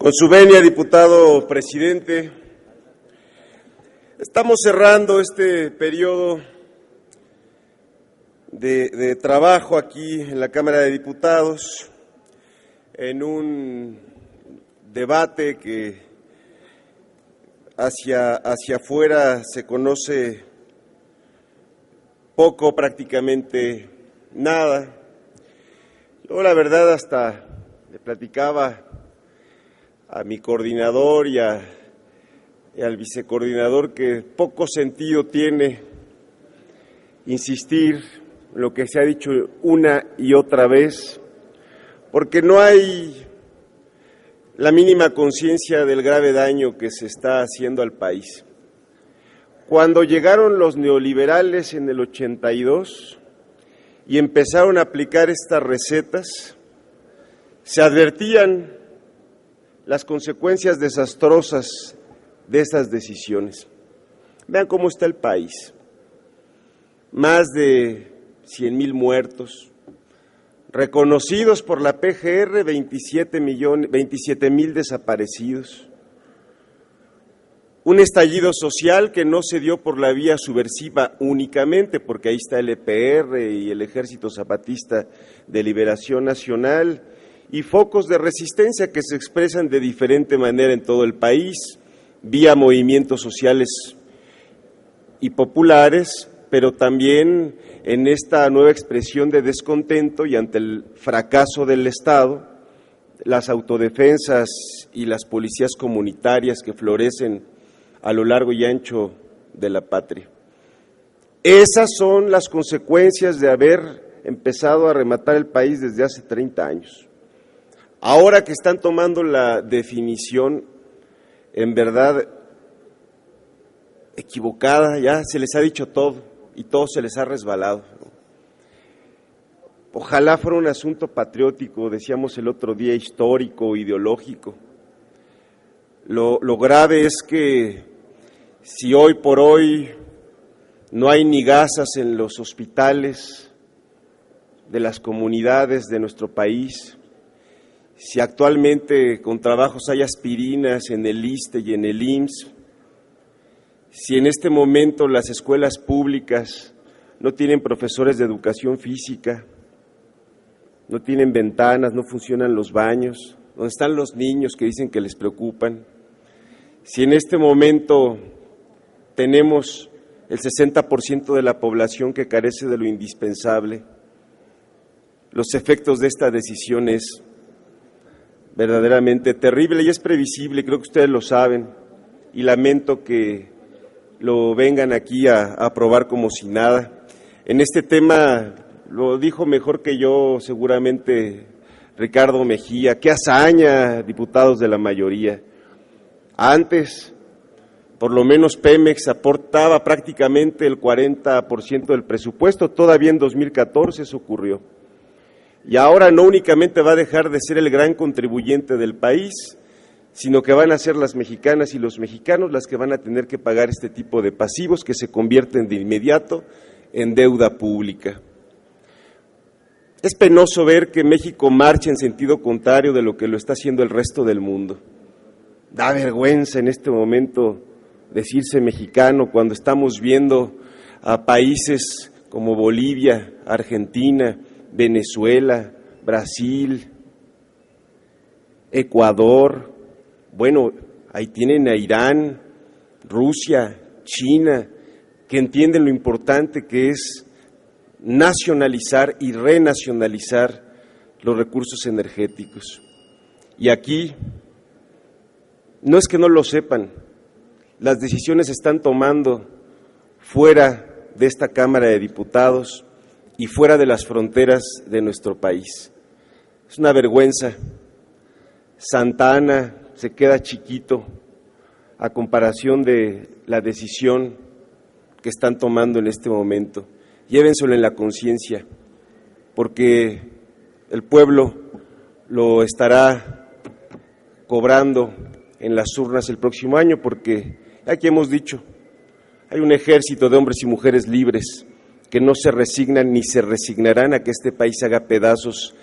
Con su venia, diputado presidente, estamos cerrando este periodo de trabajo aquí en la Cámara de Diputados en un debate que hacia afuera se conoce poco, prácticamente nada. Yo la verdad hasta le platicaba a mi coordinador y al vicecoordinador que poco sentido tiene insistir en lo que se ha dicho una y otra vez, porque no hay la mínima conciencia del grave daño que se está haciendo al país. Cuando llegaron los neoliberales en el 82 y empezaron a aplicar estas recetas, se advertían las consecuencias desastrosas de esas decisiones. Vean cómo está el país. Más de 100,000 muertos, reconocidos por la PGR 27,000 desaparecidos. Un estallido social que no se dio por la vía subversiva únicamente, porque ahí está el EPR y el Ejército Zapatista de Liberación Nacional, y focos de resistencia que se expresan de diferente manera en todo el país, vía movimientos sociales y populares, pero también en esta nueva expresión de descontento y ante el fracaso del Estado, las autodefensas y las policías comunitarias que florecen a lo largo y ancho de la patria. Esas son las consecuencias de haber empezado a rematar el país desde hace 30 años. Ahora que están tomando la definición, en verdad, equivocada, ya se les ha dicho todo y todo se les ha resbalado. Ojalá fuera un asunto patriótico, decíamos el otro día, histórico, ideológico. Lo grave es que si hoy por hoy no hay ni gasas en los hospitales de las comunidades de nuestro país, si actualmente con trabajos hay aspirinas en el ISSSTE y en el IMSS, si en este momento las escuelas públicas no tienen profesores de educación física, no tienen ventanas, no funcionan los baños, donde están los niños que dicen que les preocupan, si en este momento tenemos el 60% de la población que carece de lo indispensable, los efectos de esta decisión es verdaderamente terrible y es previsible, creo que ustedes lo saben, y lamento que lo vengan aquí a aprobar como si nada. En este tema lo dijo mejor que yo seguramente Ricardo Mejía. ¡Qué hazaña, diputados de la mayoría! Antes, por lo menos Pemex aportaba prácticamente el 40% del presupuesto, todavía en 2014 eso ocurrió. Y ahora no únicamente va a dejar de ser el gran contribuyente del país, sino que van a ser las mexicanas y los mexicanos las que van a tener que pagar este tipo de pasivos que se convierten de inmediato en deuda pública. Es penoso ver que México marcha en sentido contrario de lo que lo está haciendo el resto del mundo. Da vergüenza en este momento decirse mexicano cuando estamos viendo a países como Bolivia, Argentina, Venezuela, Brasil, Ecuador, bueno, ahí tienen a Irán, Rusia, China, que entienden lo importante que es nacionalizar y renacionalizar los recursos energéticos. Y aquí, no es que no lo sepan, las decisiones se están tomando fuera de esta Cámara de Diputados y fuera de las fronteras de nuestro país. Es una vergüenza. Santa Ana se queda chiquito a comparación de la decisión que están tomando en este momento. Llévenselo en la conciencia, porque el pueblo lo estará cobrando en las urnas el próximo año, porque aquí hemos dicho, hay un ejército de hombres y mujeres libres que no se resignan ni se resignarán a que este país haga pedazos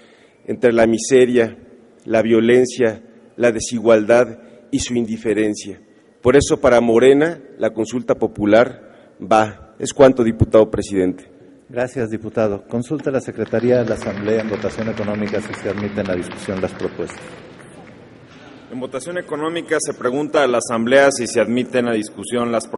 entre la miseria, la violencia, la desigualdad y su indiferencia. Por eso, para Morena, la consulta popular va. Es cuanto, diputado presidente.
Gracias, diputado. Consulta a la Secretaría de la Asamblea en votación económica si se admiten a discusión las propuestas.
En votación económica se pregunta a la Asamblea si se admiten a discusión las propuestas.